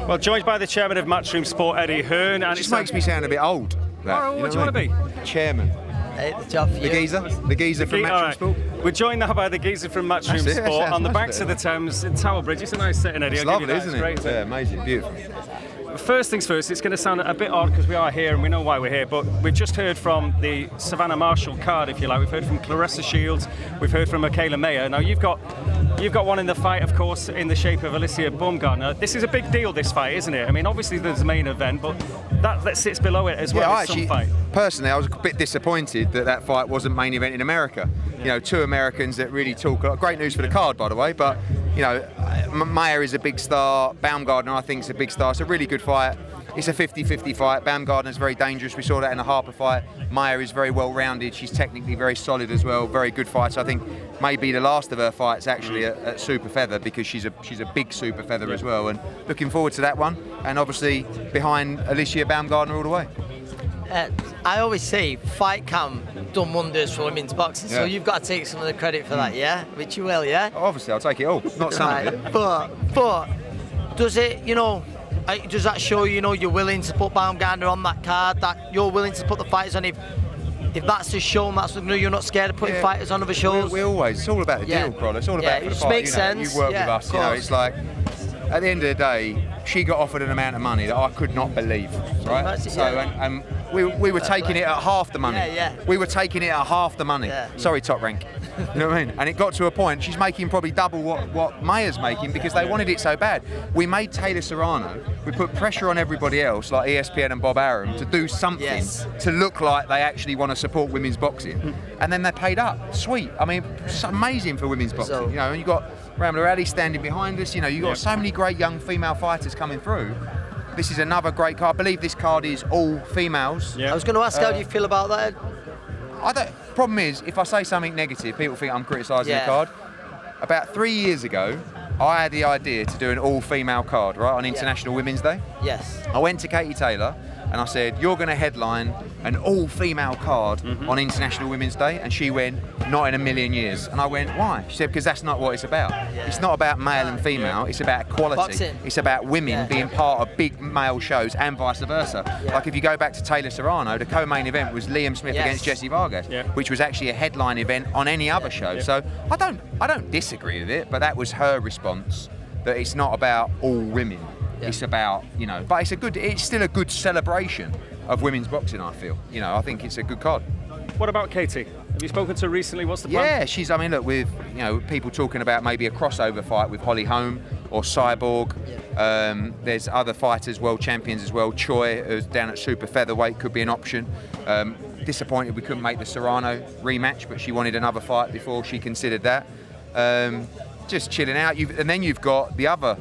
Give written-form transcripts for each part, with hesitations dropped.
Well, joined by the chairman of Matchroom Sport, Eddie Hearn. And It just makes me sound a bit old. What do you want to be? Chairman. Hey, the job for The you. geezer from Matchroom Sport. We're joined now by the geezer from Matchroom That's it, Sport sounds on the much banks of the better. Thames in Tower Bridge. It's a nice setting, Eddie. It's I'll give lovely, you that. isn't It's it? great, Yeah, amazing, beautiful. First things first, it's going to sound a bit odd because we are here and we know why we're here, but we've just heard from the Savannah Marshall card, if you like. We've heard from Claressa Shields, we've heard from Michaela Mayer. Now you've got one in the fight, of course, in the shape of Alicia Baumgartner. This is a big deal, this fight, isn't it? I mean, obviously there's the main event, but that sits below it as well. Yeah, Some fight. personally, I was a bit disappointed that fight wasn't main event in America. You know, two Americans that really talk a lot. Great news for the card, by the way, but, you know, Mayer is a big star. Baumgartner, I think, is a big star. It's a really good fight. It's a 50-50 fight. Baumgartner's very dangerous. We saw that in the Harper fight. Mayer is very well-rounded. She's technically very solid as well. Very good fight. So I think maybe the last of her fights actually at super feather, because she's a big super feather as well. And looking forward to that one. And obviously behind Alicia Baumgartner all the way. I always say fight camp done wonders for women's boxing, so Yeah. you've got to take some of the credit for that, yeah? Which you will, yeah? Obviously, I'll take it all. Not some of it. But does it, does that show, you're willing to put Baumgartner on that card, that you're willing to put the fighters on? If that's the show, and that's you're not scared of putting fighters on other shows? We always, it's all about the deal, Crolla. It's all about it for the just fight. makes sense. You work with Yeah, us, of course. it's like, at the end of the day, she got offered an amount of money that I could not believe, right? That's it, So, yeah. and we were taking it at half the money. Yeah. We were taking it at half the money. Yeah. Sorry, Top Rank. You know what I mean? And it got to a point, she's making probably double what Mayer's making, because they wanted it so bad. We made Taylor Serrano, we put pressure on everybody else, like ESPN and Bob Arum, to do something to look like they actually want to support women's boxing. And then they paid up. Sweet. I mean, it's amazing for women's boxing. So- And you've got Ramla Ali standing behind us. You've got so many great young female fighters coming through. This is another great card. I believe this card is all females. I was going to ask, how do you feel about that? Problem is, if I say something negative, people think I'm criticising the card. About 3 years ago, I had the idea to do an all-female card, right, on International Women's Day. Yes. I went to Katie Taylor and I said, you're going to headline an all-female card on International Women's Day. And she went, not in a million years. And I went, why? She said, because that's not what it's about. It's not about male and female, it's about equality. Boxing. It's about women being part of big male shows and vice versa. Like if you go back to Taylor Serrano, the co-main event was Liam Smith against Jessie Vargas, which was actually a headline event on any other show. So I don't disagree with it, but that was her response, that it's not about all women. It's about, but it's still a good celebration of women's boxing, I feel. I think it's a good card. What about Katie? Have you spoken to her recently? What's the plan? Yeah, look, with people talking about maybe a crossover fight with Holly Holm or Cyborg. There's other fighters, world champions as well. Choi, who's down at super featherweight, could be an option. Disappointed we couldn't make the Serrano rematch, but she wanted another fight before she considered that. Just chilling out. And then you've got the other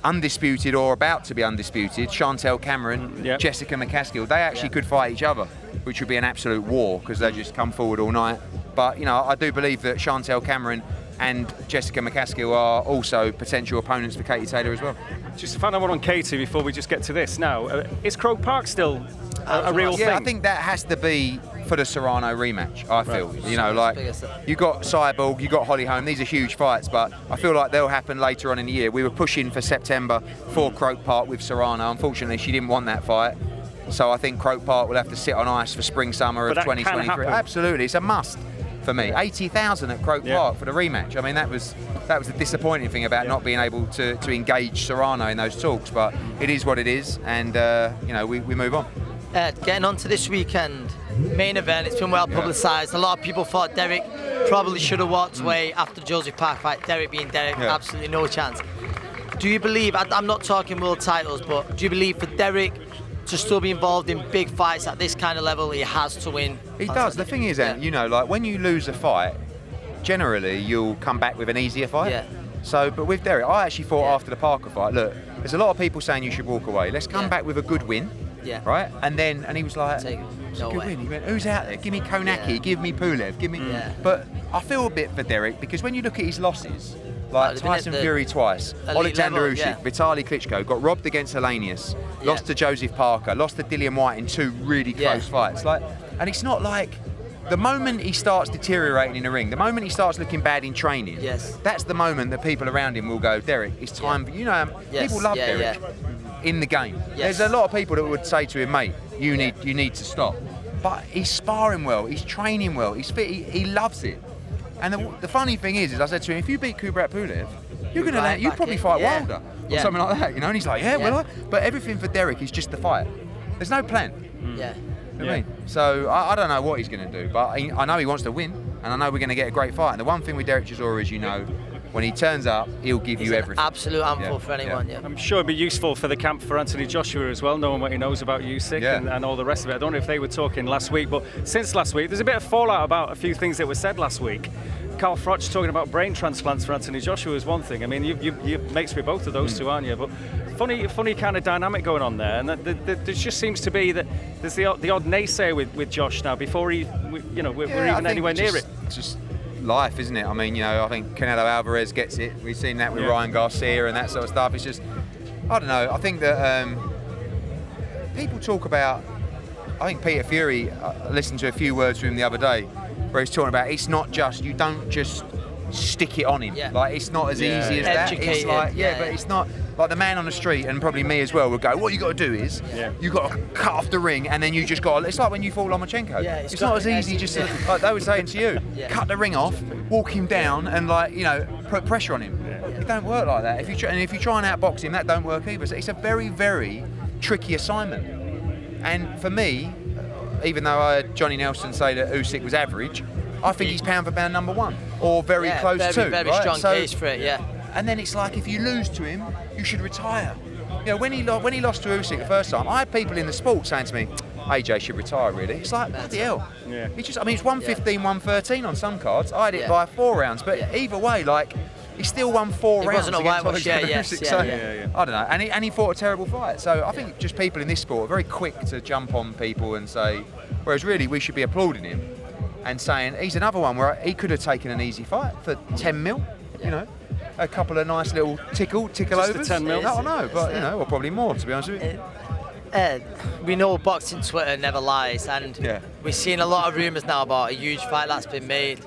undisputed or about to be undisputed, Chantel Cameron, Jessica McCaskill. They actually could fight each other, which would be an absolute war, because they just come forward all night. But I do believe that Chantel Cameron and Jessica McCaskill are also potential opponents for Katie Taylor as well. Just to find out more on Katie before we just get to this now, is Croke Park still a real thing? Yeah, I think that has to be for the Serrano rematch, I feel. You got Cyborg, you got Holly Holm, these are huge fights, but I feel like they'll happen later on in the year. We were pushing for September for Croke Park with Serrano. Unfortunately, she didn't want that fight. So I think Croke Park will have to sit on ice for spring-summer of 2023. Absolutely, it's a must for me. 80,000 at Croke Park for the rematch. I mean, that was the disappointing thing about not being able to engage Serrano in those talks, but it is what it is, and we move on. Getting on to this weekend, main event, it's been well publicised. A lot of people thought Derek probably should have walked away after the Joseph Park fight. Derek being Derek, absolutely no chance. Do you believe, I'm not talking world titles, but do you believe for Derek to still be involved in big fights at this kind of level, he has to win? He does. The thing is, like when you lose a fight, generally you'll come back with an easier fight. So, but with Derek, I actually thought after the Parker fight, look, there's a lot of people saying you should walk away. Let's come back with a good win. Right? And he was like, it's a good win. He went, who's out there? Give me Konaki, give me Pulev, give me... But I feel a bit for Derek, because when you look at his losses, like Tyson Fury twice, Alexander Usyk, Vitaly Klitschko, got robbed against Helenius, lost to Joseph Parker, lost to Dillian White in two really close fights. And it's not like... The moment he starts deteriorating in the ring, the moment he starts looking bad in training, that's the moment that people around him will go, Derek, it's time for... people love Derek. in the game. Yes. There's a lot of people that would say to him, mate, you need to stop. But he's sparring well, he's training well, he's fit, he loves it. And the funny thing is I said to him, if you beat Kubrat Pulev, you'd probably fight Wilder or something like that, you know. And he's like, will I? But everything for Derek is just the fight. There's no plan. Yeah. You know what I mean? So I don't know what he's going to do, but I know he wants to win, and I know we're going to get a great fight. And the one thing with Derek Chisora is, you know, when he turns up, he'll give you everything. Absolute handful for anyone. Yeah. I'm sure it'd be useful for the camp for Anthony Joshua as well, knowing what he knows about Usyk and all the rest of it. I don't know if they were talking last week, but since last week, there's a bit of fallout about a few things that were said last week. Carl Froch talking about brain transplants for Anthony Joshua is one thing. I mean, you're mates with both of those two, aren't you? But funny kind of dynamic going on there, and there just seems to be that there's the odd naysayer with Josh now before we're even anywhere near it. It's just life, isn't it? I mean, you know, I think Canelo Alvarez gets it. We've seen that with Ryan Garcia and that sort of stuff. It's just, I don't know. I think that people talk about. I think Peter Fury. I listened to a few words from him the other day, where he's talking about it's not just, you don't just stick it on him. Yeah. Like, it's not as easy as that. It's like, but it's not like the man on the street, and probably me as well, would go, what you got to do is you got to cut off the ring, and then you just got to, it's like when you fought Lomachenko. It's not as easy just to, like they were saying to you, cut the ring off, walk him down, and like, you know, put pressure on him. It don't work like that. If you try and outbox him, that don't work either. So it's a very, very tricky assignment. And for me, even though I heard Johnny Nelson say that Usyk was average, I think he's pound for pound number one, or very close to. Very right? strong case for it, And then it's like, if you lose to him, you should retire. You know, when he lost to Usyk the first time, I had people in the sport saying to me, AJ should retire, really. It's like, bloody hell. Yeah. It's 115, 113 on some cards. I had it by 4 rounds, but either way, like, he still won 4 rounds. It wasn't a whitewash, I don't know, and he fought a terrible fight. So I think just people in this sport are very quick to jump on people and say, whereas really we should be applauding him and saying he's another one where he could have taken an easy fight for 10 mil, you know, a couple of nice little tickle overs. Just 10 mil. I don't know, but you know, or probably more, to be honest with you. We know boxing Twitter never lies, and we're seeing a lot of rumours now about a huge fight that's been made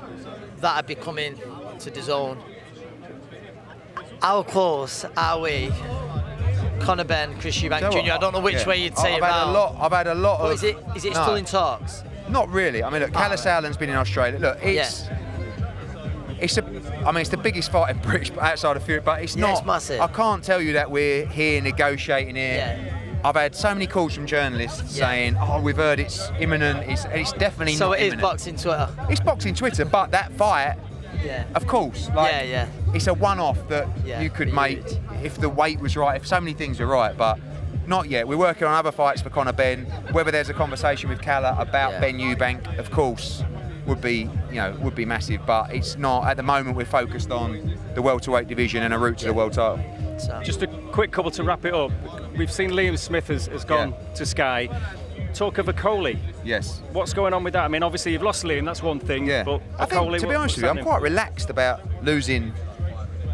that'd be coming to DAZN. How close are we? Conor Benn, Chris Eubank Jr. I don't know which way you'd say I've had a lot of. Is it still in talks? Not really. I mean, look, Kalle Sauerland's been in Australia. Look, it's the biggest fight in British outside of Fury, but it's not. It's massive. I can't tell you that we're here negotiating here. I've had so many calls from journalists saying, we've heard it's imminent. It's definitely not imminent. So it is boxing Twitter. It's boxing Twitter, but that fight. Of course, it's a one-off that you could make if the weight was right, if so many things were right, but not yet. We're working on other fights for Conor Benn. Whether there's a conversation with Colla about Benn-Eubank, of course, would be massive, but it's not. At the moment, we're focused on the welterweight division and a route to the world title. Just a quick couple to wrap it up. We've seen Liam Smith has gone to Sky. Talk of OKOLIE. Yes. What's going on with that? I mean, obviously you've lost Liam, that's one thing. But I think, to be honest with you, I'm quite relaxed about losing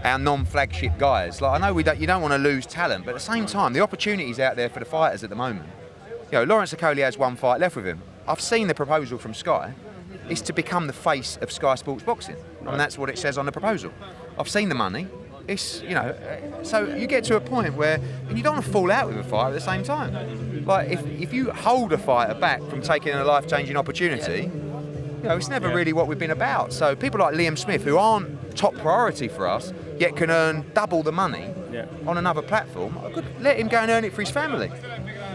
our non-flagship guys. Like, I know you don't want to lose talent, but at the same time, the opportunities out there for the fighters at the moment. You know, Lawrence OKOLIE has one fight left with him. I've seen the proposal from Sky. It's to become the face of Sky Sports Boxing, and that's what it says on the proposal. I've seen the money. It's, you know, so you get to a point where, and you don't want to fall out with a fighter at the same time. Like, if you hold a fighter back from taking a life-changing opportunity, you know, it's never really what we've been about. So people like Liam Smith, who aren't top priority for us, yet can earn double the money on another platform, I could let him go and earn it for his family.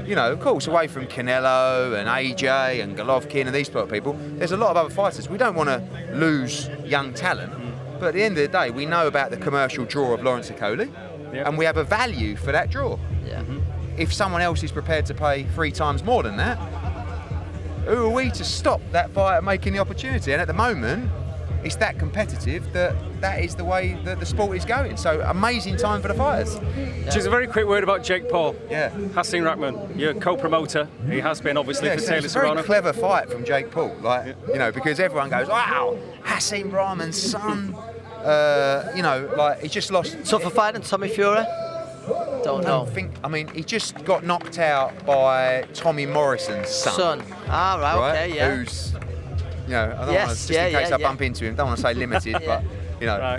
You know, of course, away from Canelo and AJ and Golovkin and these sort of people, there's a lot of other fighters. We don't want to lose young talent. But at the end of the day, we know about the commercial draw of Lawrence OKOLIE, and we have a value for that draw. If someone else is prepared to pay 3 times more than that, who are we to stop that fighter making the opportunity? And at the moment, it's that competitive that is the way that the sport is going. So amazing time for the fighters. Just a very quick word about Jake Paul. Hassan Rahman, your co-promoter. He has been obviously for Taylor Serrano. It's a very clever fight from Jake Paul. Like, you know, because everyone goes, wow, Hassan Rahman's son. You know, like, he just lost. Tougher fight than Tommy Fury? Don't know. I mean, he just got knocked out by Tommy Morrison's son. Okay, Who's, you know, I don't want to, just in case I bump into him, don't want to say limited, but, you know.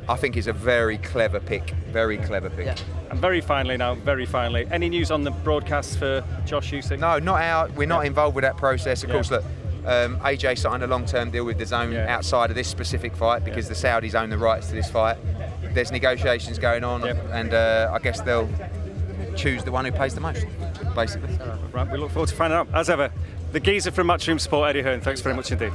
I think it's a very clever pick. Very clever pick. Yeah. And very finally, any news on the broadcast for Josh Usyk? No, not out. We're not involved with that process. Of course, look, AJ signed a long-term deal with DAZN outside of this specific fight because the Saudis own the rights to this fight. There's negotiations going on, and I guess they'll choose the one who pays the most, basically. Right, we look forward to finding out. As ever, the geezer from Matchroom Sport, Eddie Hearn, thanks very much indeed.